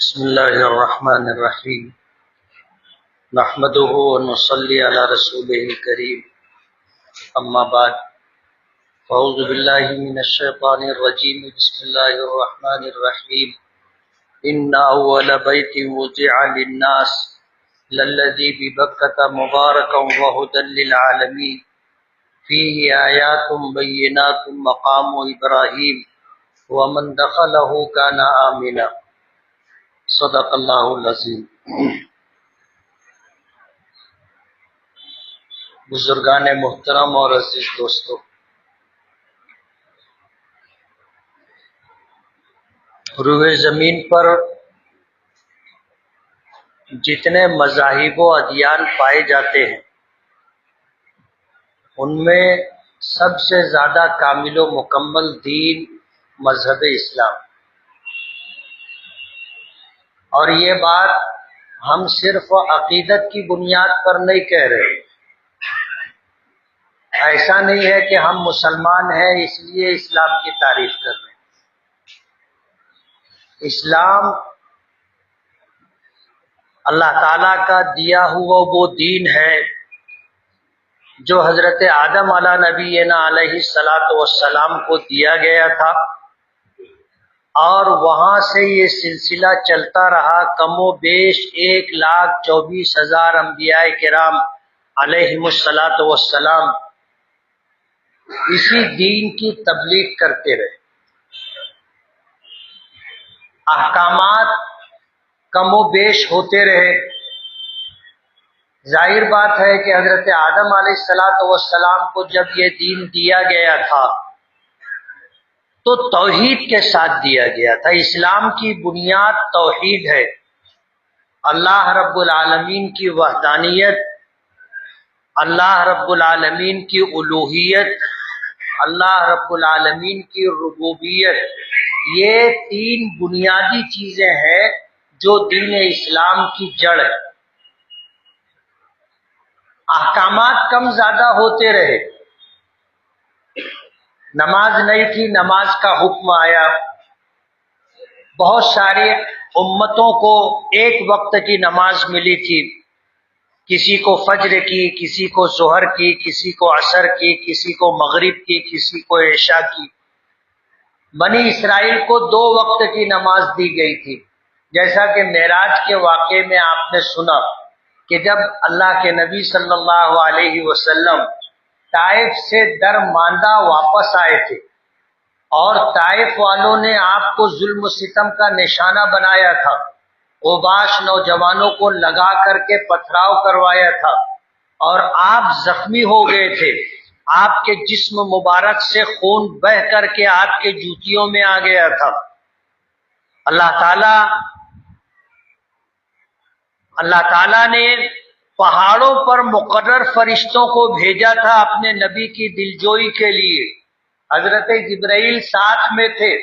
بسم اللہ الرحمن الرحیم نحمده ونصلی علی رسوله الکریم اما بعد اعوذ باللہ من الشیطان الرجیم بسم اللہ الرحمن الرحیم ان اول بیت وضع للناس للذی ببکۃ مبارکا وہدی للعالمین فیہ آیات بینات مقام ابراہیم ومن دخلہ کان آمنا صدق اللہ العظیم۔ بزرگان محترم اور عزیز دوستو، روئے زمین پر جتنے مذاہب و ادیان پائے جاتے ہیں ان میں سب سے زیادہ کامل و مکمل دین مذہب اسلام، اور یہ بات ہم صرف عقیدت کی بنیاد پر نہیں کہہ رہے۔ ایسا نہیں ہے کہ ہم مسلمان ہیں اس لیے اسلام کی تعریف کر رہے ہیں۔ اسلام اللہ تعالیٰ کا دیا ہوا وہ دین ہے جو حضرت آدم علیہ نبینا علیہ الصلاۃ والسلام کو دیا گیا تھا، اور وہاں سے یہ سلسلہ چلتا رہا۔ کم و بیش 1,24,000 انبیاء کرام علیہم الصلاۃ والسلام اسی دین کی تبلیغ کرتے رہے۔ احکامات کم و بیش ہوتے رہے۔ ظاہر بات ہے کہ حضرت آدم علیہ الصلاۃ والسلام کو جب یہ دین دیا گیا تھا تو توحید کے ساتھ دیا گیا تھا۔ اسلام کی بنیاد توحید ہے، اللہ رب العالمین کی وحدانیت، اللہ رب العالمین کی الوہیت، اللہ رب العالمین کی ربوبیت، یہ تین بنیادی چیزیں ہیں جو دین اسلام کی جڑ ہے۔ احکامات کم زیادہ ہوتے رہے۔ نماز نہیں تھی، نماز کا حکم آیا۔ بہت ساری امتوں کو ایک وقت کی نماز ملی تھی، کسی کو فجر کی، کسی کو ظہر کی، کسی کو عصر کی، کسی کو مغرب کی، کسی کو عشاء کی۔ بنی اسرائیل کو 2 وقت کی نماز دی گئی تھی، جیسا کہ معراج کے واقعے میں آپ نے سنا کہ جب اللہ کے نبی صلی اللہ علیہ وسلم طائف سے درماندہ واپس آئے تھے اور طائف والوں نے آپ کو ظلم و ستم کا نشانہ بنایا تھا، اوباش نوجوانوں کو لگا کر کے پتھراؤ کروایا تھا، اور آپ زخمی ہو گئے تھے۔ آپ کے جسم مبارک سے خون بہہ کر کے آپ کے جوتیوں میں آ گیا تھا۔ اللہ تعالیٰ نے پہاڑوں پر مقرر فرشتوں کو بھیجا تھا اپنے نبی کی دلجوئی کے لیے۔ حضرت جبرائیل ساتھ میں تھے۔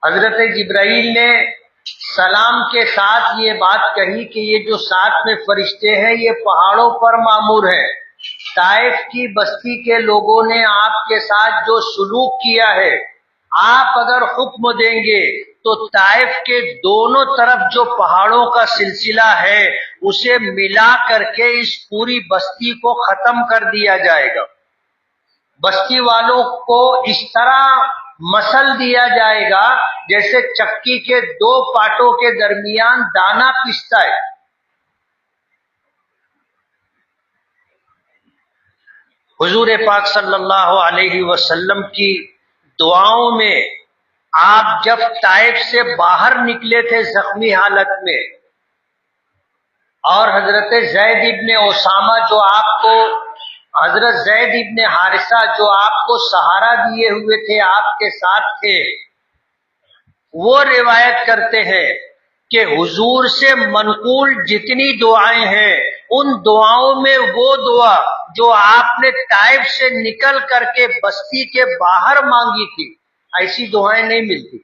حضرت جبرائیل نے سلام کے ساتھ یہ بات کہی کہ یہ جو ساتھ میں فرشتے ہیں یہ پہاڑوں پر مامور ہیں۔ طائف کی بستی کے لوگوں نے آپ کے ساتھ جو سلوک کیا ہے، آپ اگر حکم دیں گے تو طائف کے دونوں طرف جو پہاڑوں کا سلسلہ ہے اسے ملا کر کے اس پوری بستی کو ختم کر دیا جائے گا۔ بستی والوں کو اس طرح مسل دیا جائے گا جیسے چکی کے 2 پاٹوں کے درمیان دانا پستا ہے۔ حضور پاک صلی اللہ علیہ وسلم کی دعاؤں میں آپ جب طائف سے باہر نکلے تھے زخمی حالت میں، اور حضرت زید ابن اسامہ جو آپ کو، حضرت زید ابن حارثہ جو آپ کو سہارا دیے ہوئے تھے، آپ کے ساتھ تھے، وہ روایت کرتے ہیں کہ حضور سے منقول جتنی دعائیں ہیں ان دعاؤں میں وہ دعا جو آپ نے طائف سے نکل کر کے بستی کے باہر مانگی تھی، ایسی دعائیں نہیں ملتی۔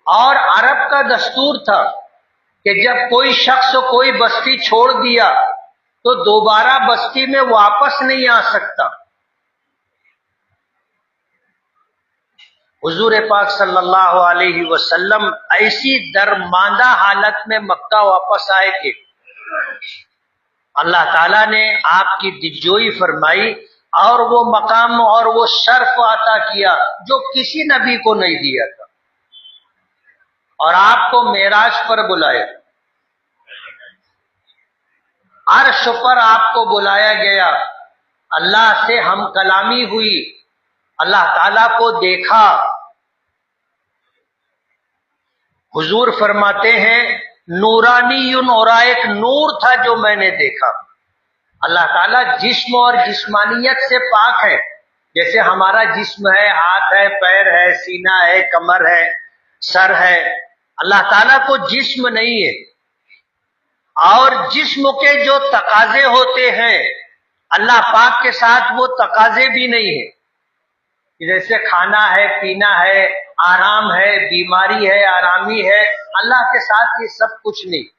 اور عرب کا دستور تھا کہ جب کوئی شخص کوئی بستی چھوڑ دیا تو دوبارہ بستی میں واپس نہیں آ سکتا۔ حضور پاک صلی اللہ علیہ وسلم ایسی درماندہ حالت میں مکہ واپس آئے کہ اللہ تعالیٰ نے آپ کی دلجوئی فرمائی اور وہ مقام اور وہ شرف عطا کیا جو کسی نبی کو نہیں دیا تھا، اور آپ کو معراج پر بلایا، عرش پر آپ کو بلایا گیا، اللہ سے ہم کلامی ہوئی، اللہ تعالیٰ کو دیکھا۔ حضور فرماتے ہیں نورانی، اور ایک نور تھا جو میں نے دیکھا۔ اللہ تعالیٰ جسم اور جسمانیت سے پاک ہے، جیسے ہمارا جسم ہے، ہاتھ ہے، پیر ہے، سینہ ہے، کمر ہے، سر ہے۔ اللہ تعالیٰ کو جسم نہیں ہے، اور جسم کے جو تقاضے ہوتے ہیں اللہ پاک کے ساتھ وہ تقاضے بھی نہیں ہے، جیسے کھانا ہے، پینا ہے، آرام ہے، بیماری ہے، آرامی ہے، اللہ کے ساتھ یہ سب کچھ نہیں۔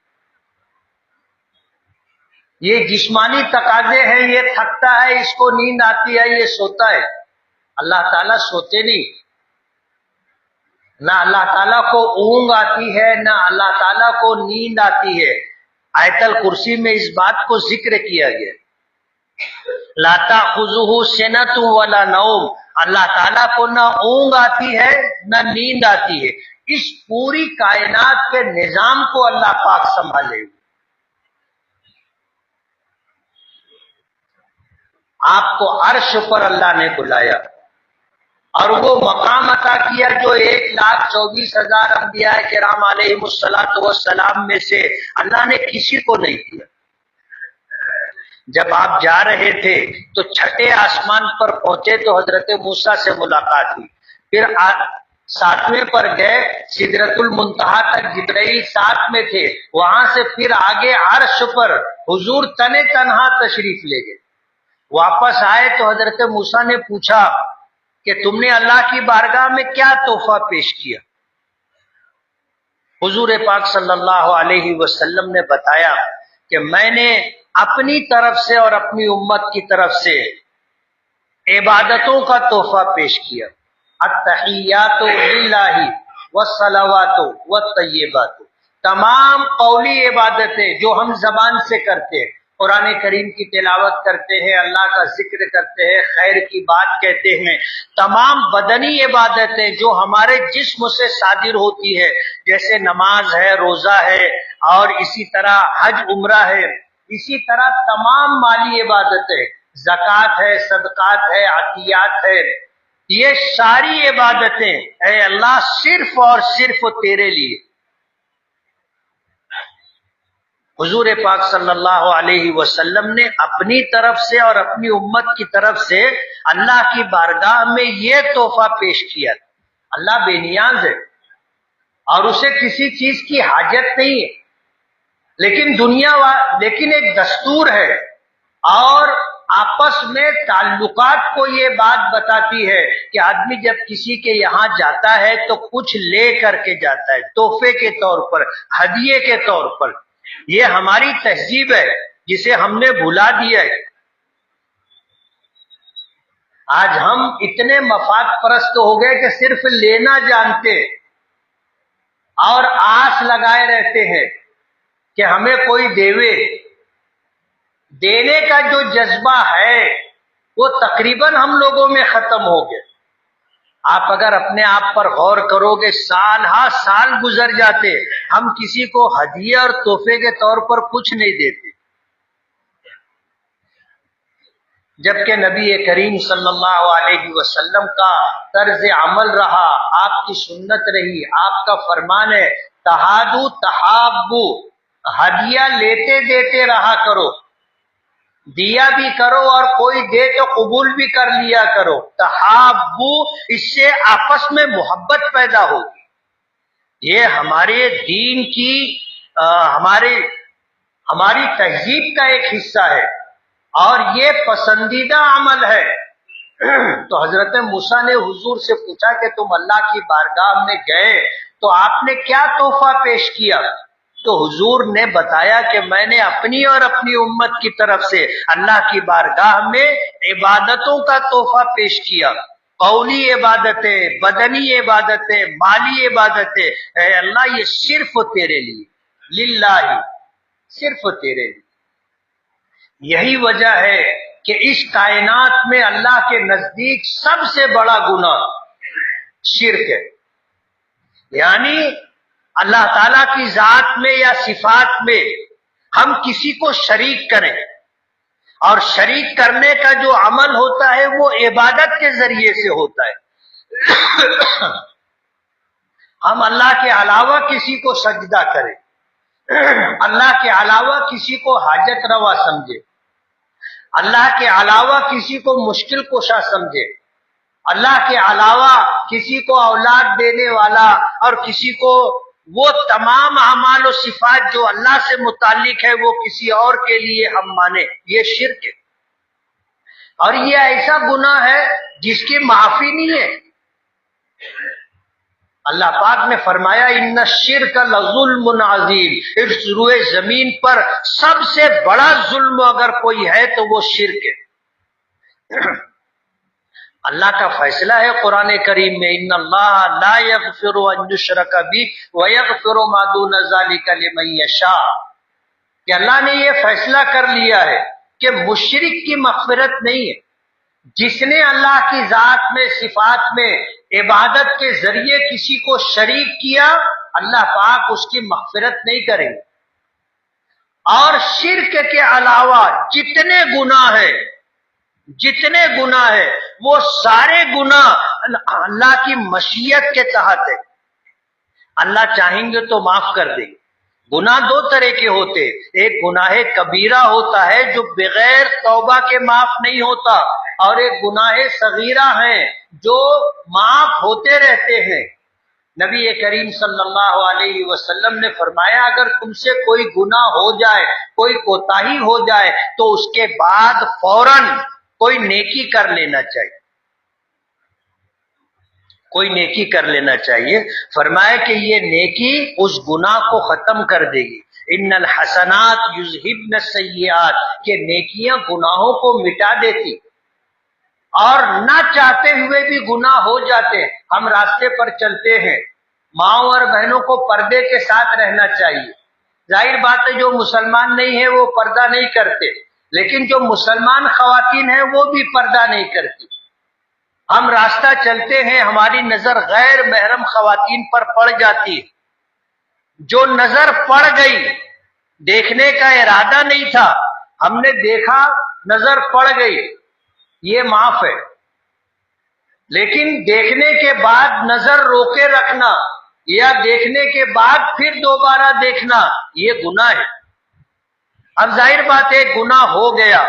یہ جسمانی تقاضے ہیں، یہ تھکتا ہے، اس کو نیند آتی ہے، یہ سوتا ہے۔ اللہ تعالیٰ سوتے نہیں، نہ اللہ تعالیٰ کو اونگ آتی ہے، نہ اللہ تعالیٰ کو نیند آتی ہے۔ آیت الکرسی میں اس بات کو ذکر کیا گیا، لا تأخذہ سنۃ ولا نوم، اللہ تعالیٰ کو نہ اونگ آتی ہے نہ نیند آتی ہے۔ اس پوری کائنات کے نظام کو اللہ پاک سنبھالے ہوئے۔ آپ کو عرش پر اللہ نے بلایا اور وہ مقام عطا کیا جو 1,24,000 انبیاء کرام علیہم السلام میں سے اللہ نے کسی کو نہیں دیا۔ جب آپ جا رہے تھے تو چھٹے آسمان پر پہنچے تو حضرت موسیٰ سے ملاقات ہوئی، پھر 7ویں پر گئے، سدرۃ المنتہا تک جبرائیل ساتھ میں تھے، وہاں سے پھر آگے عرش پر حضور تنے تنہا تشریف لے گئے۔ واپس آئے تو حضرت موسیٰ نے پوچھا کہ تم نے اللہ کی بارگاہ میں کیا تحفہ پیش کیا؟ حضور پاک صلی اللہ علیہ وسلم نے بتایا کہ میں نے اپنی طرف سے اور اپنی امت کی طرف سے عبادتوں کا تحفہ پیش کیا، التحیات للہ والصلوات والطیبات، تمام قولی عبادتیں جو ہم زبان سے کرتے ہیں، قرآن کریم کی تلاوت کرتے ہیں، اللہ کا ذکر کرتے ہیں، خیر کی بات کہتے ہیں، تمام بدنی عبادتیں جو ہمارے جسم سے صادر ہوتی ہے، جیسے نماز ہے، روزہ ہے، اور اسی طرح حج عمرہ ہے، اسی طرح تمام مالی عبادتیں، زکوٰۃ ہے، صدقات ہے، عطیات ہے، یہ ساری عبادتیں اے اللہ صرف اور صرف تیرے لیے۔ حضور پاک صلی اللہ علیہ وسلم نے اپنی طرف سے اور اپنی امت کی طرف سے اللہ کی بارگاہ میں یہ تحفہ پیش کیا۔ اللہ بے نیاز ہے اور اسے کسی چیز کی حاجت نہیں ہے، لیکن ایک دستور ہے، اور آپس میں تعلقات کو یہ بات بتاتی ہے کہ آدمی جب کسی کے یہاں جاتا ہے تو کچھ لے کر کے جاتا ہے، تحفے کے طور پر، ہدیے کے طور پر۔ یہ ہماری تہذیب ہے جسے ہم نے بھلا دیا ہے۔ آج ہم اتنے مفاد پرست ہو گئے کہ صرف لینا جانتے اور آس لگائے رہتے ہیں کہ ہمیں کوئی دینے کا جو جذبہ ہے وہ تقریباً ہم لوگوں میں ختم ہو گیا۔ آپ اگر اپنے آپ پر غور کرو گے، سال ہا سال گزر جاتے، ہم کسی کو ہدیہ اور تحفے کے طور پر کچھ نہیں دیتے، جبکہ نبی کریم صلی اللہ علیہ وسلم کا طرز عمل رہا، آپ کی سنت رہی، آپ کا فرمان ہے تہادو تحابو، ہدیہ لیتے دیتے رہا کرو، دیا بھی کرو اور کوئی دے تو قبول بھی کر لیا کرو، تحابو، اس سے آپس میں محبت پیدا ہوگی۔ یہ ہمارے دین کی ہماری تہذیب کا ایک حصہ ہے اور یہ پسندیدہ عمل ہے۔ تو حضرت موسیٰ نے حضور سے پوچھا کہ تم اللہ کی بارگاہ میں گئے تو آپ نے کیا تحفہ پیش کیا؟ تو حضور نے بتایا کہ میں نے اپنی اور اپنی امت کی طرف سے اللہ کی بارگاہ میں عبادتوں کا تحفہ پیش کیا، قولی عبادتیں، بدنی عبادتیں، مالی عبادتیں، اے اللہ یہ صرف تیرے لیے، للہ، صرف تیرے لیے۔ یہی وجہ ہے کہ اس کائنات میں اللہ کے نزدیک سب سے بڑا گناہ شرک ہے، یعنی اللہ تعالیٰ کی ذات میں یا صفات میں ہم کسی کو شریک کریں، اور شریک کرنے کا جو عمل ہوتا ہے وہ عبادت کے ذریعے سے ہوتا ہے۔ ہم اللہ کے علاوہ کسی کو سجدہ کریں، اللہ کے علاوہ کسی کو حاجت روا سمجھے، اللہ کے علاوہ کسی کو مشکل کشا سمجھے، اللہ کے علاوہ کسی کو اولاد دینے والا، اور کسی کو وہ تمام اعمال و صفات جو اللہ سے متعلق ہے وہ کسی اور کے لیے ہم مانیں، یہ شرک ہے۔ اور یہ ایسا گناہ ہے جس کی معافی نہیں ہے۔ اللہ پاک نے فرمایا ان الشرک لظلم عظیم، اس روئے زمین پر سب سے بڑا ظلم اگر کوئی ہے تو وہ شرک ہے۔ اللہ کا فیصلہ ہے قرآن کریم میں، ان اللہ لا یغفر ان یشرک بہ ویغفر ما دون ذلک لمن یشاء، کہ اللہ نے یہ فیصلہ کر لیا ہے کہ مشرک کی مغفرت نہیں ہے۔ جس نے اللہ کی ذات میں، صفات میں عبادت کے ذریعے کسی کو شریک کیا، اللہ پاک اس کی مغفرت نہیں کریں گے۔ اور شرک کے علاوہ جتنے گناہ ہیں وہ سارے گناہ اللہ کی مشیت کے تحت ہے، اللہ چاہیں گے تو معاف کر دیں گے۔ گناہ دو طرح کے ہوتے، ایک گناہ کبیرہ ہوتا ہے جو بغیر توبہ کے معاف نہیں ہوتا، اور ایک گناہ صغیرہ ہیں جو معاف ہوتے رہتے ہیں۔ نبی کریم صلی اللہ علیہ وسلم نے فرمایا اگر تم سے کوئی گناہ ہو جائے، کوئی کوتاہی ہو جائے تو اس کے بعد فوراً کوئی نیکی کر لینا چاہیے، کوئی نیکی کر لینا چاہیے۔ فرمایا کہ یہ نیکی اس گناہ کو ختم کر دے گی۔ ان الحسنات یذہبن السیئات، کہ نیکیاں گناہوں کو مٹا دیتی، اور نہ چاہتے ہوئے بھی گناہ ہو جاتے ہیں۔ ہم راستے پر چلتے ہیں، ماؤں اور بہنوں کو پردے کے ساتھ رہنا چاہیے۔ ظاہر بات ہے جو مسلمان نہیں ہے وہ پردہ نہیں کرتے، لیکن جو مسلمان خواتین ہیں وہ بھی پردہ نہیں کرتی۔ ہم راستہ چلتے ہیں، ہماری نظر غیر محرم خواتین پر پڑ جاتی ہے، جو نظر پڑ گئی، دیکھنے کا ارادہ نہیں تھا، ہم نے دیکھا، نظر پڑ گئی، یہ معاف ہے۔ لیکن دیکھنے کے بعد نظر روکے رکھنا یا دیکھنے کے بعد پھر دوبارہ دیکھنا یہ گناہ ہے۔ اب ظاہر بات ہے گناہ ہو گیا،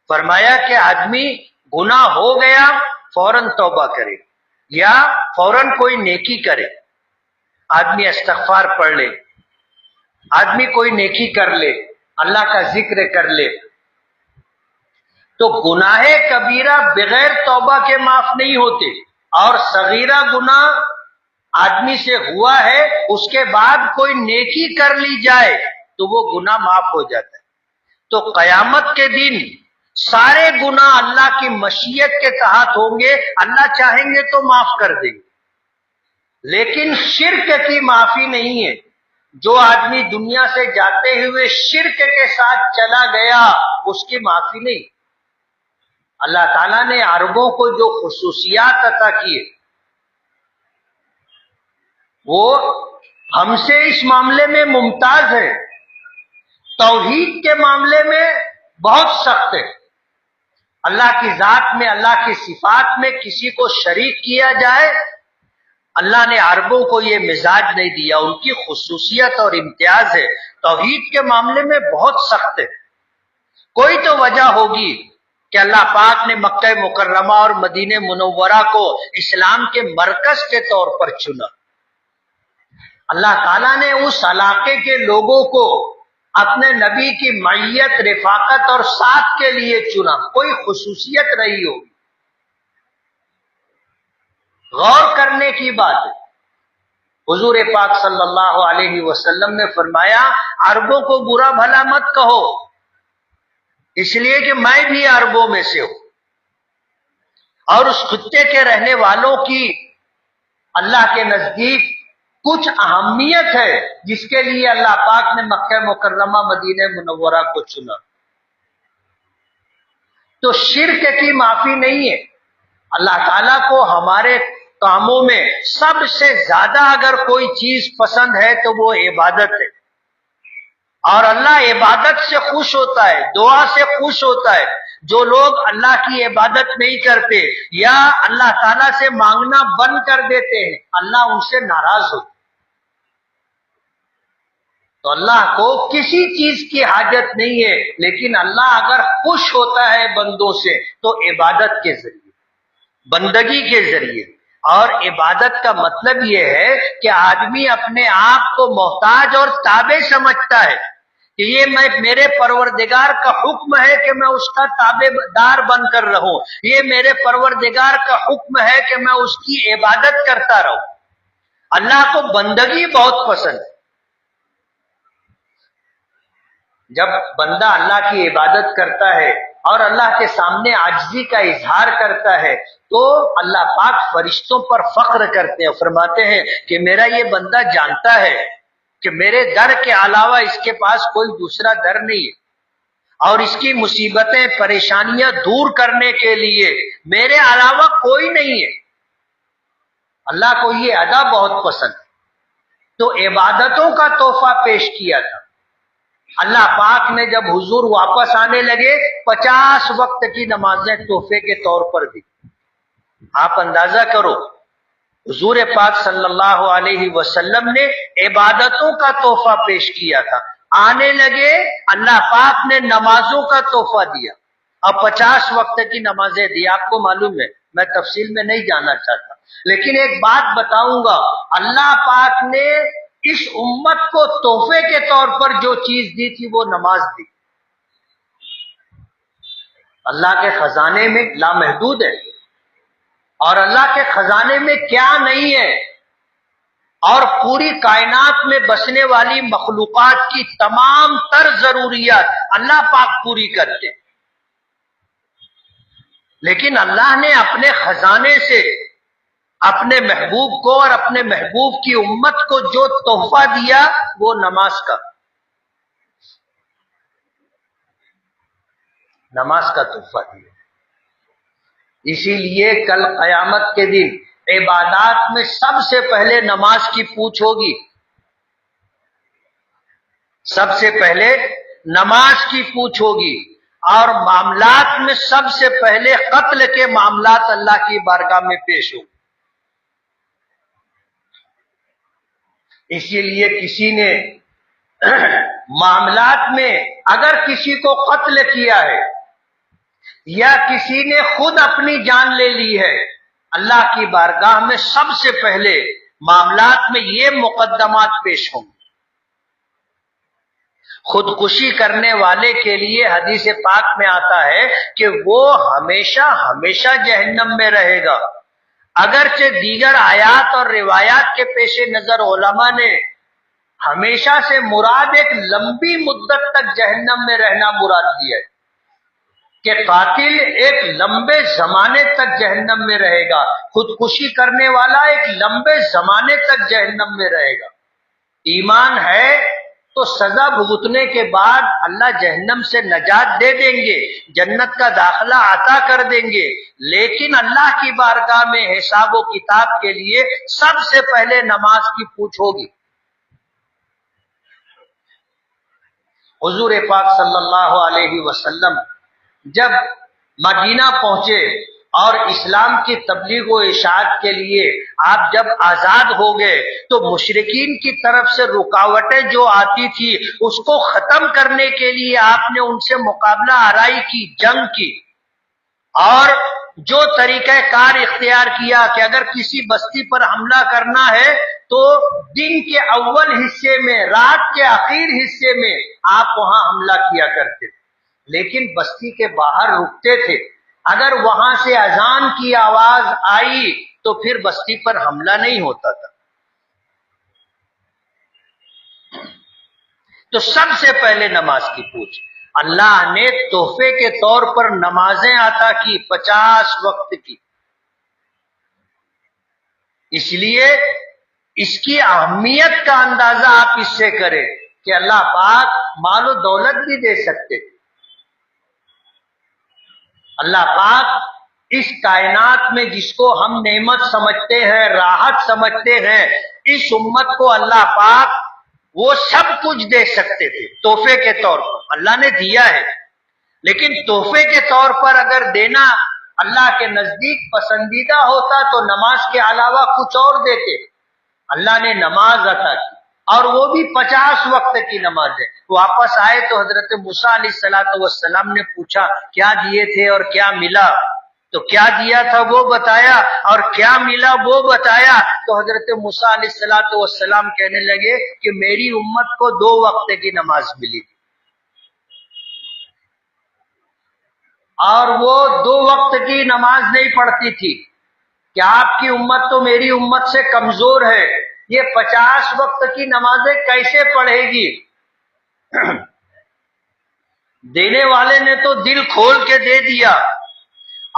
فرمایا کہ آدمی گناہ ہو گیا فوراً توبہ کرے یا فوراً کوئی نیکی کرے، آدمی استغفار پڑھ لے، آدمی کوئی نیکی کر لے، اللہ کا ذکر کر لے۔ تو گناہ کبیرہ بغیر توبہ کے معاف نہیں ہوتے، اور صغیرہ گناہ آدمی سے ہوا ہے اس کے بعد کوئی نیکی کر لی جائے تو وہ گناہ معاف ہو جاتا ہے۔ تو قیامت کے دن سارے گناہ اللہ کی مشیت کے تحت ہوں گے، اللہ چاہیں گے تو معاف کر دیں گے، لیکن شرک کی معافی نہیں ہے۔ جو آدمی دنیا سے جاتے ہوئے شرک کے ساتھ چلا گیا اس کی معافی نہیں۔ اللہ تعالیٰ نے عربوں کو جو خصوصیات عطا کیے وہ ہم سے اس معاملے میں ممتاز ہے، توحید کے معاملے میں بہت سخت ہے۔ اللہ کی ذات میں، اللہ کی صفات میں کسی کو شریک کیا جائے، اللہ نے عربوں کو یہ مزاج نہیں دیا، ان کی خصوصیت اور امتیاز ہے، توحید کے معاملے میں بہت سخت ہے۔ کوئی تو وجہ ہوگی کہ اللہ پاک نے مکہ مکرمہ اور مدینہ منورہ کو اسلام کے مرکز کے طور پر چنا۔ اللہ تعالیٰ نے اس علاقے کے لوگوں کو اپنے نبی کی معیت، رفاقت اور ساتھ کے لیے چنا، کوئی خصوصیت رہی ہوگی۔ غور کرنے کی بات ہے۔ حضور پاک صلی اللہ علیہ وسلم نے فرمایا عربوں کو برا بھلا مت کہو، اس لیے کہ میں بھی عربوں میں سے ہوں، اور اس خطے کے رہنے والوں کی اللہ کے نزدیک کچھ اہمیت ہے جس کے لیے اللہ پاک نے مکہ مکرمہ مدینہ منورہ کو چنا. تو شرک کی معافی نہیں ہے. اللہ تعالیٰ کو ہمارے کاموں میں سب سے زیادہ اگر کوئی چیز پسند ہے تو وہ عبادت ہے، اور اللہ عبادت سے خوش ہوتا ہے، دعا سے خوش ہوتا ہے. جو لوگ اللہ کی عبادت نہیں کرتے یا اللہ تعالیٰ سے مانگنا بند کر دیتے ہیں، اللہ ان سے ناراض ہوتا ہے. تو اللہ کو کسی چیز کی حاجت نہیں ہے، لیکن اللہ اگر خوش ہوتا ہے بندوں سے تو عبادت کے ذریعے، بندگی کے ذریعے. اور عبادت کا مطلب یہ ہے کہ آدمی اپنے آپ کو محتاج اور تابع سمجھتا ہے کہ یہ میرے پروردگار کا حکم ہے کہ میں اس کا تابع دار بن کر رہوں، یہ میرے پروردگار کا حکم ہے کہ میں اس کی عبادت کرتا رہوں. اللہ کو بندگی بہت پسند ہے. جب بندہ اللہ کی عبادت کرتا ہے اور اللہ کے سامنے عاجزی کا اظہار کرتا ہے تو اللہ پاک فرشتوں پر فخر کرتے ہیں، فرماتے ہیں کہ میرا یہ بندہ جانتا ہے کہ میرے در کے علاوہ اس کے پاس کوئی دوسرا در نہیں ہے، اور اس کی مصیبتیں پریشانیاں دور کرنے کے لیے میرے علاوہ کوئی نہیں ہے. اللہ کو یہ ادا بہت پسند ہے. تو عبادتوں کا تحفہ پیش کیا تھا. اللہ پاک نے جب حضور واپس آنے لگے 50 وقت کی نمازیں تحفے کے طور پر دی. آپ اندازہ کرو، حضور پاک صلی اللہ علیہ وسلم نے عبادتوں کا تحفہ پیش کیا تھا. آنے لگے، اللہ پاک نے نمازوں کا تحفہ دیا اور 50 وقت کی نمازیں دی. آپ کو معلوم ہے، میں تفصیل میں نہیں جانا چاہتا، لیکن ایک بات بتاؤں گا، اللہ پاک نے اس امت کو تحفے کے طور پر جو چیز دی تھی وہ نماز دی. اللہ کے خزانے میں لامحدود ہے، اور اللہ کے خزانے میں کیا نہیں ہے، اور پوری کائنات میں بسنے والی مخلوقات کی تمام تر ضروریات اللہ پاک پوری کرتے ہیں. لیکن اللہ نے اپنے خزانے سے اپنے محبوب کو اور اپنے محبوب کی امت کو جو تحفہ دیا وہ نماز کا تحفہ دیا. اسی لیے کل قیامت کے دن عبادات میں سب سے پہلے نماز کی پوچھ ہوگی. سب سے پہلے نماز کی پوچھ ہوگی، اور معاملات میں سب سے پہلے قتل کے معاملات اللہ کی بارگاہ میں پیش ہوں. اسی لیے کسی نے معاملات میں اگر کسی کو قتل کیا ہے یا کسی نے خود اپنی جان لے لی ہے، اللہ کی بارگاہ میں سب سے پہلے معاملات میں یہ مقدمات پیش ہوں. خودکشی کرنے والے کے لیے حدیث پاک میں آتا ہے کہ وہ ہمیشہ ہمیشہ جہنم میں رہے گا. اگرچہ دیگر آیات اور روایات کے پیش نظر علماء نے ہمیشہ سے مراد ایک لمبی مدت تک جہنم میں رہنا مراد دیا ہے، کہ قاتل ایک لمبے زمانے تک جہنم میں رہے گا، خودکشی کرنے والا ایک لمبے زمانے تک جہنم میں رہے گا. ایمان ہے تو سزا بھگتنے کے بعد اللہ جہنم سے نجات دے دیں گے، جنت کا داخلہ عطا کر دیں گے، لیکن اللہ کی بارگاہ میں حساب و کتاب کے لیے سب سے پہلے نماز کی پوچھ ہوگی. حضور پاک صلی اللہ علیہ وسلم جب مدینہ پہنچے اور اسلام کی تبلیغ و اشاعت کے لیے آپ جب آزاد ہو گئے تو مشرکین کی طرف سے رکاوٹیں جو آتی تھی اس کو ختم کرنے کے لیے آپ نے ان سے مقابلہ آرائی کی، جنگ کی، اور جو طریقہ کار اختیار کیا کہ اگر کسی بستی پر حملہ کرنا ہے تو دن کے اول حصے میں، رات کے آخر حصے میں آپ وہاں حملہ کیا کرتے تھے، لیکن بستی کے باہر رکتے تھے. اگر وہاں سے اذان کی آواز آئی تو پھر بستی پر حملہ نہیں ہوتا تھا. تو سب سے پہلے نماز کی پوچھ. اللہ نے تحفے کے طور پر نمازیں عطا کی 50 وقت کی. اس لیے اس کی اہمیت کا اندازہ آپ اس سے کریں کہ اللہ پاک مال و دولت بھی دے سکتے، اللہ پاک اس کائنات میں جس کو ہم نعمت سمجھتے ہیں، راحت سمجھتے ہیں، اس امت کو اللہ پاک وہ سب کچھ دے سکتے تھے تحفے کے طور پر، اللہ نے دیا ہے، لیکن تحفے کے طور پر اگر دینا اللہ کے نزدیک پسندیدہ ہوتا تو نماز کے علاوہ کچھ اور دیتے۔ اللہ نے نماز عطا کی، اور وہ بھی 50 وقت کی نماز ہے۔ واپس آئے تو حضرت موسیٰ علیہ السلام نے پوچھا کیا دیے تھے اور کیا ملا؟ تو کیا دیا تھا وہ بتایا اور کیا ملا وہ بتایا۔ تو حضرت موسیٰ علیہ السلام کہنے لگے کہ میری امت کو 2 وقت کی نماز ملی اور وہ 2 وقت کی نماز نہیں پڑھتی تھی کہ آپ کی امت تو میری امت سے کمزور ہے، یہ 50 وقت کی نمازیں کیسے پڑھے گی؟ دینے والے نے تو دل کھول کے دے دیا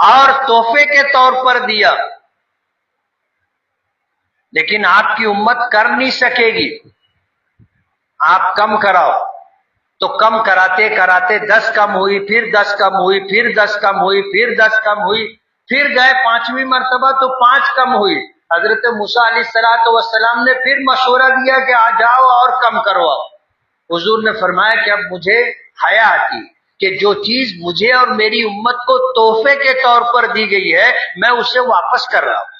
اور تحفے کے طور پر دیا، لیکن آپ کی امت کر نہیں سکے گی۔ آپ کم کراؤ تو کم کراتے کراتے 10 کم ہوئی، پھر 10 کم ہوئی، پھر 10 کم ہوئی، پھر 10 کم ہوئی، پھر گئے 5ویں مرتبہ تو 5 کم ہوئی۔ حضرت موسیٰ علیہ السلام نے پھر مشورہ دیا کہ آ جاؤ اور کم کرواؤ۔ حضور نے فرمایا کہ اب مجھے حیا آتی کہ جو چیز مجھے اور میری امت کو تحفے کے طور پر دی گئی ہے میں اسے واپس کر رہا ہوں،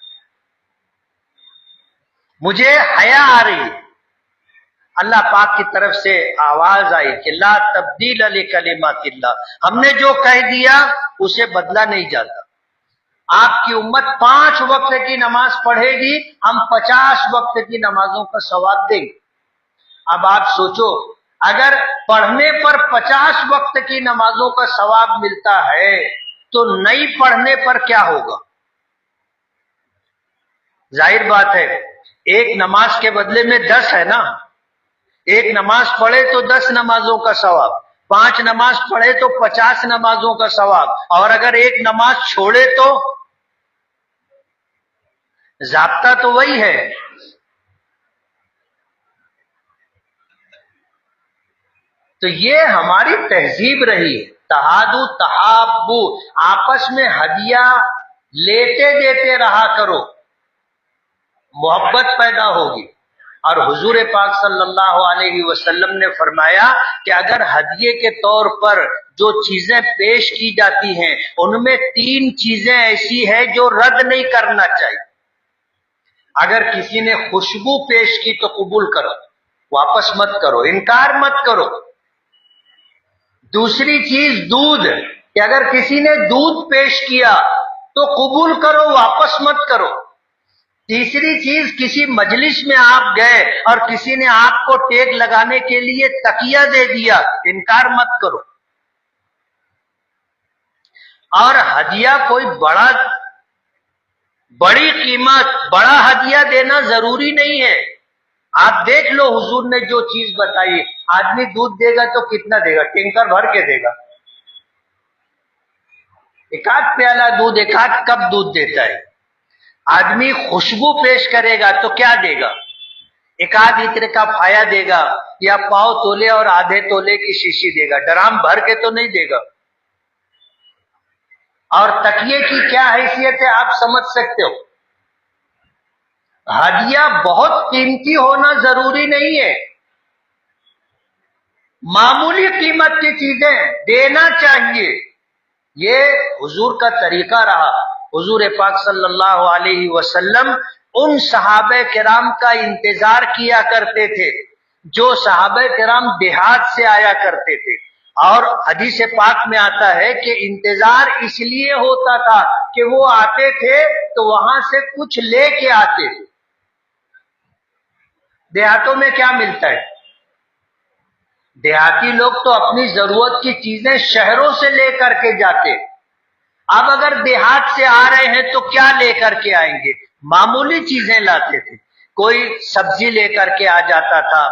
مجھے حیا آ رہی ہے۔ اللہ پاک کی طرف سے آواز آئی کہ لا تبدیل لکلمات اللہ، ہم نے جو کہہ دیا اسے بدلا نہیں جاتا۔ آپ کی امت 5 وقت کی نماز پڑھے گی، ہم 50 وقت کی نمازوں کا ثواب دیں گے۔ اب آپ سوچو اگر پڑھنے پر 50 وقت کی نمازوں کا ثواب ملتا ہے تو نہیں پڑھنے پر کیا ہوگا؟ ظاہر بات ہے ایک نماز کے بدلے میں 10 ہے نا، ایک نماز پڑھے تو 10 نمازوں کا ثواب، 5 نماز پڑھے تو 50 نمازوں کا ثواب، اور اگر ایک نماز چھوڑے تو ضابطہ تو وہی ہے۔ تو یہ ہماری تہذیب رہی ہے، تہادو تحابو، آپس میں ہدیہ لیتے دیتے رہا کرو، محبت پیدا ہوگی۔ اور حضور پاک صلی اللہ علیہ وسلم نے فرمایا کہ اگر ہدیے کے طور پر جو چیزیں پیش کی جاتی ہیں ان میں 3 چیزیں ایسی ہیں جو رد نہیں کرنا چاہیے۔ اگر کسی نے خوشبو پیش کی تو قبول کرو، واپس مت کرو، انکار مت کرو۔ دوسری چیز دودھ، کہ اگر کسی نے دودھ پیش کیا تو قبول کرو، واپس مت کرو۔ تیسری چیز کسی مجلس میں آپ گئے اور کسی نے آپ کو ٹیک لگانے کے لیے تکیہ دے دیا، انکار مت کرو۔ اور ہدیہ کوئی بڑی قیمت، بڑا ہدیہ دینا ضروری نہیں ہے۔ آپ دیکھ لو حضور نے جو چیز بتائی، آدمی دودھ دے گا تو کتنا دے گا؟ ٹینکر بھر کے دے گا۔ ایک آدھ پیالہ دودھ، ایک آدھ کپ دودھ دیتا ہے۔ آدمی خوشبو پیش کرے گا تو کیا دے گا؟ ایک آدھ لیٹر کا پھایا دے گا یا پاؤ تولے اور آدھے تولے کی شیشی دے گا، ڈرام بھر کے تو نہیں دے گا۔ اور تکیے کی کیا حیثیت ہے آپ سمجھ سکتے ہو۔ ہدیہ بہت قیمتی ہونا ضروری نہیں ہے، معمولی قیمت کی چیزیں دینا چاہیے، یہ حضور کا طریقہ رہا۔ حضور پاک صلی اللہ علیہ وسلم ان صحابہ کرام کا انتظار کیا کرتے تھے جو صحابہ کرام دیہات سے آیا کرتے تھے، اور حدیث پاک میں آتا ہے کہ انتظار اس لیے ہوتا تھا کہ وہ آتے تھے تو وہاں سے کچھ لے کے آتے تھے۔ دیہاتوں میں کیا ملتا ہے؟ دیہاتی لوگ تو اپنی ضرورت کی چیزیں شہروں سے لے کر کے جاتے۔ اب اگر دیہات سے آ رہے ہیں تو کیا لے کر کے آئیں گے؟ معمولی چیزیں لاتے تھے، کوئی سبزی لے کر کے آ جاتا تھا،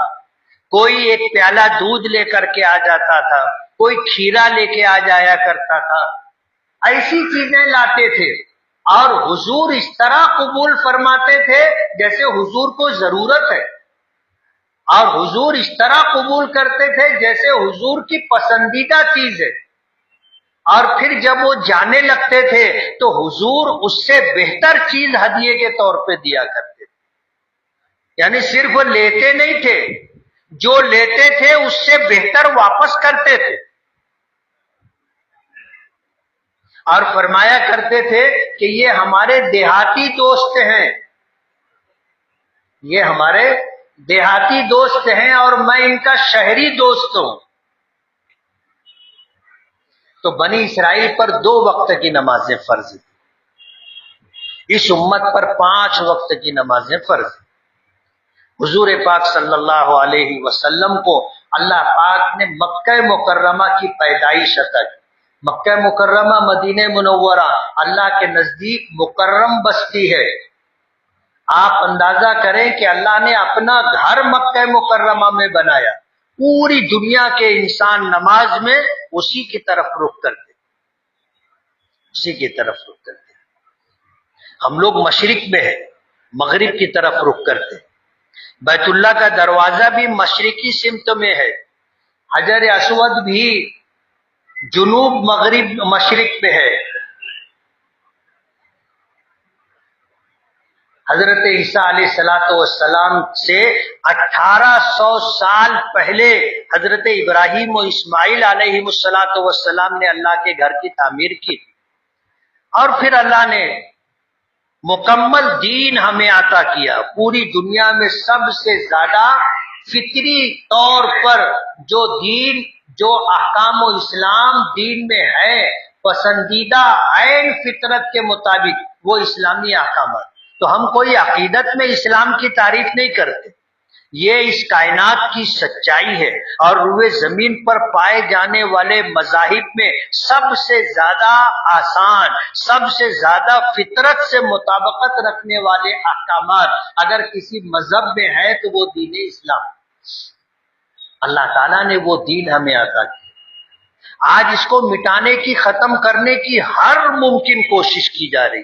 کوئی ایک پیالہ دودھ لے کر کے آ جاتا تھا، کوئی کھیرا لے کے آ جایا کرتا تھا، ایسی چیزیں لاتے تھے۔ اور حضور اس طرح قبول فرماتے تھے جیسے حضور کو ضرورت ہے، اور حضور اس طرح قبول کرتے تھے جیسے حضور کی پسندیدہ چیز ہے، اور پھر جب وہ جانے لگتے تھے تو حضور اس سے بہتر چیز ہدیے کے طور پہ دیا کرتے تھے، یعنی صرف وہ لیتے نہیں تھے، جو لیتے تھے اس سے بہتر واپس کرتے تھے، اور فرمایا کرتے تھے کہ یہ ہمارے دیہاتی دوست ہیں، یہ ہمارے دیہاتی دوست ہیں اور میں ان کا شہری دوست ہوں۔ تو بنی اسرائیل پر 2 وقت کی نمازیں فرض تھی، اس امت پر 5 وقت کی نمازیں فرض تھی۔ حضور پاک صلی اللہ علیہ وسلم کو اللہ پاک نے مکہ مکرمہ کی پیدائش عطا کی۔ مکہ مکرمہ مدینہ منورہ اللہ کے نزدیک مکرم بستی ہے۔ آپ اندازہ کریں کہ اللہ نے اپنا گھر مکہ مکرمہ میں بنایا، پوری دنیا کے انسان نماز میں اسی کی طرف رخ کرتے، اسی کی طرف رخ کرتے۔ ہم لوگ مشرق میں ہیں، مغرب کی طرف رخ کرتے۔ بیت اللہ کا دروازہ بھی مشرقی سمت میں ہے، حجر اسود بھی جنوب مغرب مشرق پہ ہے۔ حضرت عیسیٰ علیہ السلام سے 1800 سال پہلے حضرت ابراہیم و اسماعیل علیہ السلام نے اللہ کے گھر کی تعمیر کی، اور پھر اللہ نے مکمل دین ہمیں عطا کیا۔ پوری دنیا میں سب سے زیادہ فطری طور پر جو دین، جو احکام و اسلام دین میں ہے، پسندیدہ عین فطرت کے مطابق وہ اسلامی احکامات۔ تو ہم کوئی عقیدت میں اسلام کی تعریف نہیں کرتے، یہ اس کائنات کی سچائی ہے، اور روئے زمین پر پائے جانے والے مذاہب میں سب سے زیادہ آسان، سب سے زیادہ فطرت سے مطابقت رکھنے والے احکامات اگر کسی مذہب میں ہے تو وہ دین اسلام۔ اللہ تعالیٰ نے وہ دین ہمیں عطا کیا۔ آج اس کو مٹانے کی، ختم کرنے کی ہر ممکن کوشش کی جا رہی،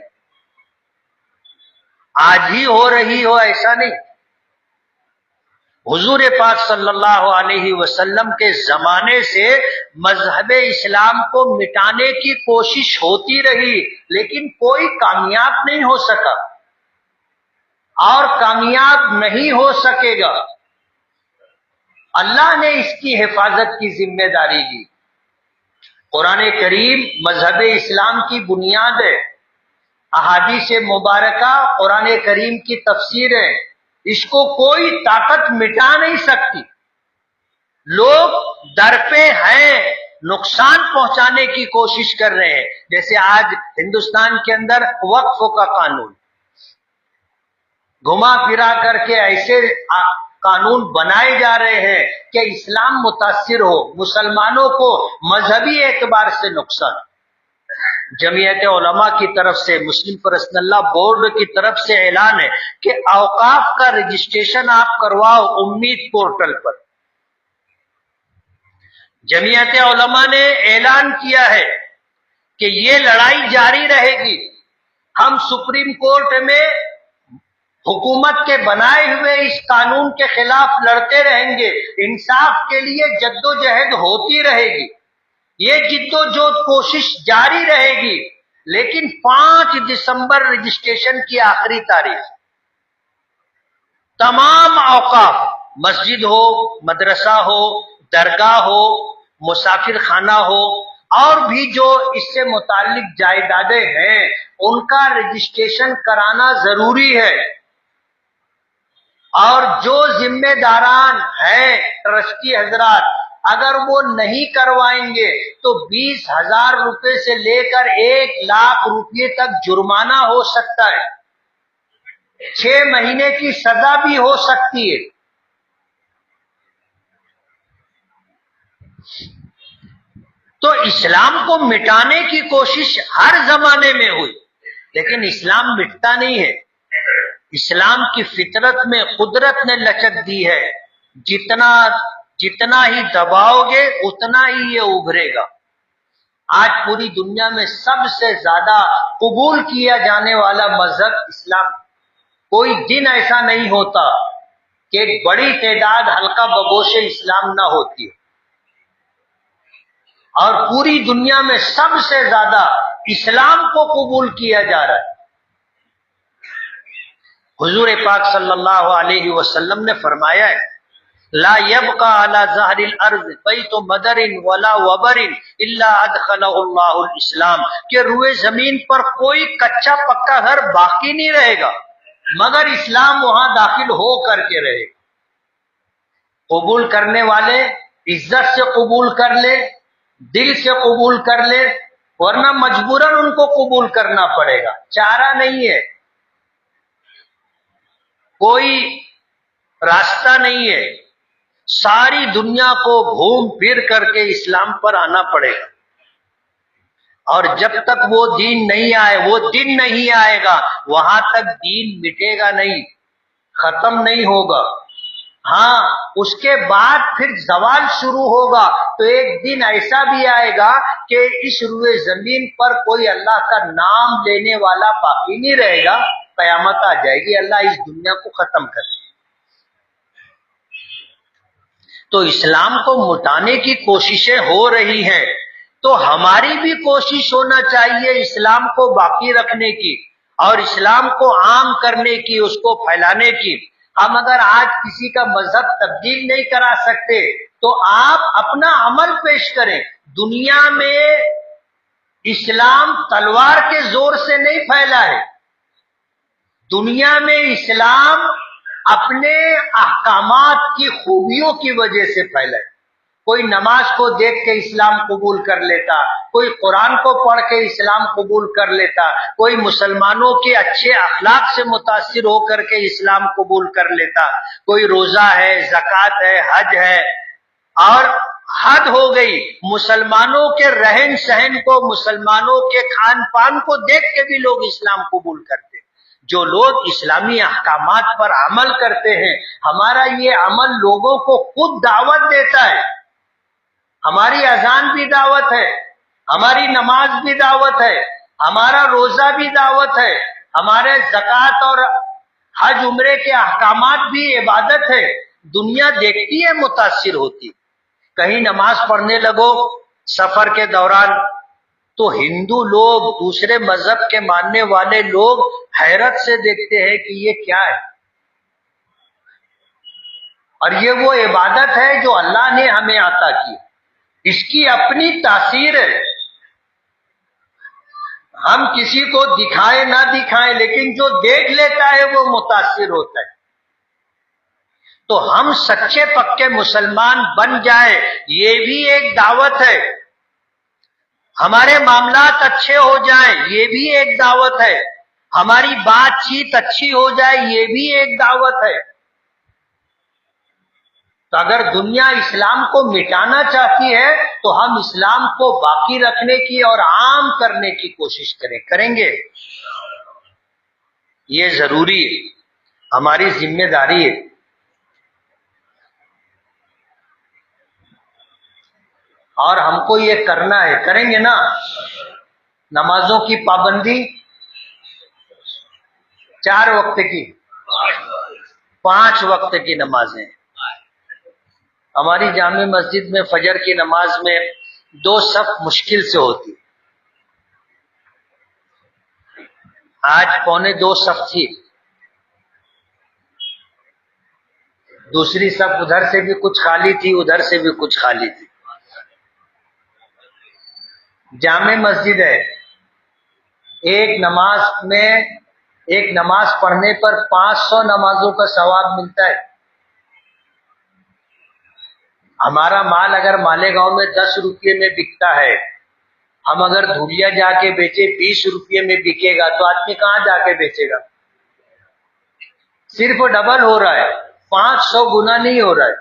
آج ہی ہو رہی ہو ایسا نہیں۔ حضور پاک صلی اللہ علیہ وسلم کے زمانے سے مذہب اسلام کو مٹانے کی کوشش ہوتی رہی، لیکن کوئی کامیاب نہیں ہو سکا اور کامیاب نہیں ہو سکے گا۔ اللہ نے اس کی حفاظت کی ذمہ داری لی۔ قرآن کریم مذہب اسلام کی بنیاد ہے، احادیث مبارکہ قرآن کریم کی تفسیر ہے، اس کو کوئی طاقت مٹا نہیں سکتی۔ لوگ درپے ہیں، نقصان پہنچانے کی کوشش کر رہے ہیں، جیسے آج ہندوستان کے اندر وقف کا قانون، گھما پھرا کر کے ایسے قانون بنائے جا رہے ہیں کہ اسلام متاثر ہو، مسلمانوں کو مذہبی اعتبار سے نقصان۔ جمعیت علماء کی طرف سے، مسلم پرسنل لا بورڈ کی طرف سے اعلان ہے کہ اوقاف کا رجسٹریشن آپ کرواؤ امید پورٹل پر۔ جمعیت علماء نے اعلان کیا ہے کہ یہ لڑائی جاری رہے گی، ہم سپریم کورٹ میں حکومت کے بنائے ہوئے اس قانون کے خلاف لڑتے رہیں گے، انصاف کے لیے جدوجہد ہوتی رہے گی، یہ جدوجہد کوشش جاری رہے گی، لیکن 5 دسمبر رجسٹریشن کی آخری تاریخ۔ تمام اوقاف، مسجد ہو، مدرسہ ہو، درگاہ ہو، مسافر خانہ ہو، اور بھی جو اس سے متعلق جائیدادیں ہیں، ان کا رجسٹریشن کرانا ضروری ہے۔ اور جو ذمہ داران ہیں ٹرسٹی حضرات، اگر وہ نہیں کروائیں گے تو 20,000 روپے سے لے کر 1,00,000 روپے تک جرمانہ ہو سکتا ہے، 6 مہینے کی سزا بھی ہو سکتی ہے۔ تو اسلام کو مٹانے کی کوشش ہر زمانے میں ہوئی، لیکن اسلام مٹتا نہیں ہے۔ اسلام کی فطرت میں قدرت نے لچک دی ہے، جتنا ہی دباؤ گے اتنا ہی یہ ابھرے گا۔ آج پوری دنیا میں سب سے زیادہ قبول کیا جانے والا مذہب اسلام. کوئی دن ایسا نہیں ہوتا کہ ایک بڑی تعداد حلقہ بگوش اسلام نہ ہوتی ہے، اور پوری دنیا میں سب سے زیادہ اسلام کو قبول کیا جا رہا ہے. حضور پاک صلی اللہ علیہ وسلم نے فرمایا ہے لا يبقى على ظهر الارض بيت مدر ولا وبر الا ادخله الله الاسلام، کہ روئے زمین پر کوئی کچا پکا گھر باقی نہیں رہے گا مگر اسلام وہاں داخل ہو کر کے رہے گا. قبول کرنے والے عزت سے قبول کر لے، دل سے قبول کر لے، ورنہ مجبوراً ان کو قبول کرنا پڑے گا، چارہ نہیں ہے، کوئی راستہ نہیں ہے. ساری دنیا کو گھوم پھر کر کے اسلام پر آنا پڑے گا، اور جب تک وہ دین نہیں آئے، وہ دن نہیں آئے گا، وہاں تک دین مٹے گا نہیں، ختم نہیں ہوگا. ہاں اس کے بعد پھر زوال شروع ہوگا، تو ایک دن ایسا بھی آئے گا کہ اس روئے زمین پر کوئی اللہ کا نام لینے والا باقی نہیں رہے گا. قیامت آ جائے گی، اللہ اس دنیا کو ختم کر دے. تو اسلام کو مٹانے کی کوششیں ہو رہی ہیں، تو ہماری بھی کوشش ہونا چاہیے اسلام کو باقی رکھنے کی اور اسلام کو عام کرنے کی، اس کو پھیلانے کی. ہم اگر آج کسی کا مذہب تبدیل نہیں کرا سکتے تو آپ اپنا عمل پیش کریں. دنیا میں اسلام تلوار کے زور سے نہیں پھیلا ہے، دنیا میں اسلام اپنے احکامات کی خوبیوں کی وجہ سے پھیلا ہے. کوئی نماز کو دیکھ کے اسلام قبول کر لیتا، کوئی قرآن کو پڑھ کے اسلام قبول کر لیتا، کوئی مسلمانوں کے اچھے اخلاق سے متاثر ہو کر کے اسلام قبول کر لیتا، کوئی روزہ ہے، زکوٰۃ ہے، حج ہے. اور حد ہو گئی، مسلمانوں کے رہن سہن کو، مسلمانوں کے کھان پان کو دیکھ کے بھی لوگ اسلام قبول کرتے. جو لوگ اسلامی احکامات پر عمل کرتے ہیں، ہمارا یہ عمل لوگوں کو خود دعوت دیتا ہے. ہماری اذان بھی دعوت ہے، ہماری نماز بھی دعوت ہے، ہمارا روزہ بھی دعوت ہے، ہمارے زکوٰۃ اور حج عمرے کے احکامات بھی عبادت ہے. دنیا دیکھتی ہے، متاثر ہوتی. کہیں نماز پڑھنے لگو سفر کے دوران تو ہندو لوگ، دوسرے مذہب کے ماننے والے لوگ حیرت سے دیکھتے ہیں کہ یہ کیا ہے، اور یہ وہ عبادت ہے جو اللہ نے ہمیں عطا کی. اس کی اپنی تاثیر ہے. ہم کسی کو دکھائیں نہ دکھائیں، لیکن جو دیکھ لیتا ہے وہ متاثر ہوتا ہے. تو ہم سچے پکے مسلمان بن جائیں، یہ بھی ایک دعوت ہے. ہمارے معاملات اچھے ہو جائیں، یہ بھی ایک دعوت ہے. ہماری بات چیت اچھی ہو جائے، یہ بھی ایک دعوت ہے. تو اگر دنیا اسلام کو مٹانا چاہتی ہے تو ہم اسلام کو باقی رکھنے کی اور عام کرنے کی کوشش کریں گے. یہ ضروری ہے، ہماری ذمہ داری ہے. اور ہم کو یہ کرنا ہے، کریں گے نا. نمازوں کی پابندی 4 وقت کی، 5 وقت کی نمازیں. ہماری جامع مسجد میں فجر کی نماز میں 2 صف مشکل سے ہوتی. آج 1.25 صف تھی. دوسری صف ادھر سے بھی کچھ خالی تھی، ادھر سے بھی کچھ خالی تھی. جامع مسجد ہے، ایک نماز پڑھنے پر 500 نمازوں کا ثواب ملتا ہے. ہمارا مال اگر مالیگاؤں میں 10 روپے میں بکتا ہے، ہم اگر دھولیا جا کے بیچے 20 روپے میں بکے گا تو آدمی کہاں جا کے بیچے گا؟ صرف ڈبل ہو رہا ہے، 500 گنا نہیں ہو رہا ہے،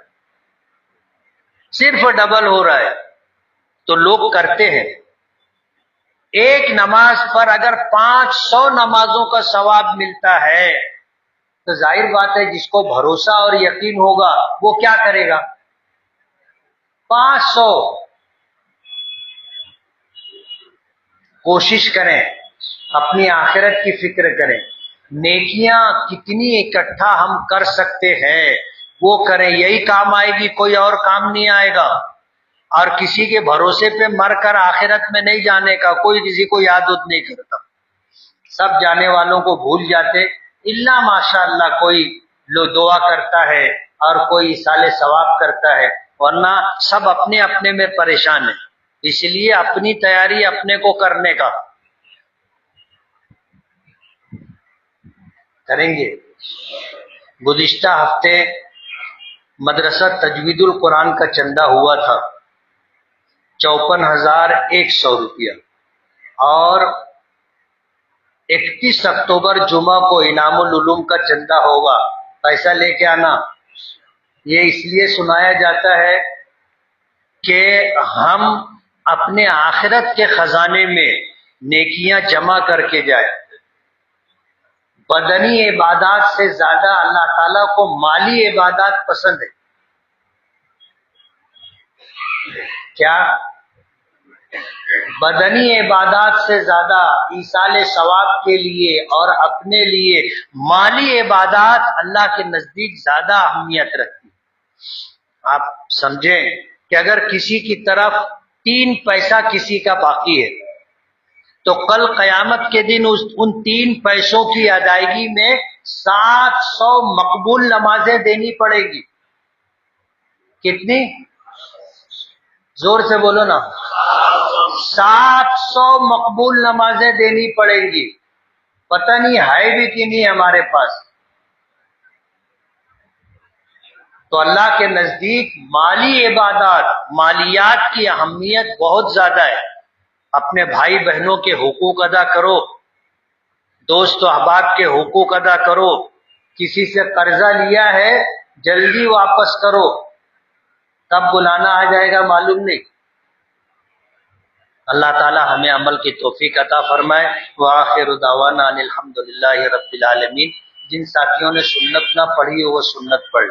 صرف ڈبل ہو رہا ہے. تو لوگ کرتے ہیں. ایک نماز پر اگر 500 نمازوں کا ثواب ملتا ہے تو ظاہر بات ہے جس کو بھروسہ اور یقین ہوگا وہ کیا کرے گا؟ 500. کوشش کریں، اپنی آخرت کی فکر کریں، نیکیاں کتنی اکٹھا ہم کر سکتے ہیں وہ کریں، یہی کام آئے گی، کوئی اور کام نہیں آئے گا۔ اور کسی کے بھروسے پہ مر کر آخرت میں نہیں جانے کا، کوئی کسی کو یاد ود نہیں کرتا، سب جانے والوں کو بھول جاتے، الا ماشاء اللہ کوئی دعا کرتا ہے اور کوئی ایصال ثواب کرتا ہے، ورنہ سب اپنے اپنے میں پریشان ہیں۔ اس لیے اپنی تیاری اپنے کو کرنے کا کریں گے۔ گزشتہ ہفتے مدرسہ تجوید القرآن کا چندہ ہوا تھا 54,100 روپیہ، اور 31 اکتوبر جمعہ کو انعام العلوم کا چندہ ہوگا، پیسہ لے کے آنا۔ یہ اس لیے سنایا جاتا ہے کہ ہم اپنے آخرت کے خزانے میں نیکیاں جمع کر کے جائیں۔ بدنی عبادات سے زیادہ اللہ تعالیٰ کو مالی عبادات پسند ہے۔ کیا؟ بدنی عبادات سے زیادہ ایصال ثواب کے لیے اور اپنے لیے مالی عبادات اللہ کے نزدیک زیادہ اہمیت رکھتی۔ آپ سمجھیں کہ اگر کسی کی طرف 3 پیسہ کسی کا باقی ہے تو کل قیامت کے دن ان 3 پیسوں کی ادائیگی میں 700 مقبول نمازیں دینی پڑے گی۔ کتنی؟ زور سے بولو نا۔ 700 مقبول نمازیں دینی پڑیں گی۔ پتہ نہیں ہے بھی کہ نہیں ہمارے پاس۔ تو اللہ کے نزدیک مالی عبادات، مالیات کی اہمیت بہت زیادہ ہے۔ اپنے بھائی بہنوں کے حقوق ادا کرو، دوست و احباب کے حقوق ادا کرو، کسی سے قرضہ لیا ہے جلدی واپس کرو، کب بلانا آ جائے گا معلوم نہیں۔ اللہ تعالی ہمیں عمل کی توفیق عطا فرمائے۔ وآخر دعوانا ان الحمدللہ رب العالمین۔ جن ساتھیوں نے سنت نہ پڑھی وہ سنت پڑھ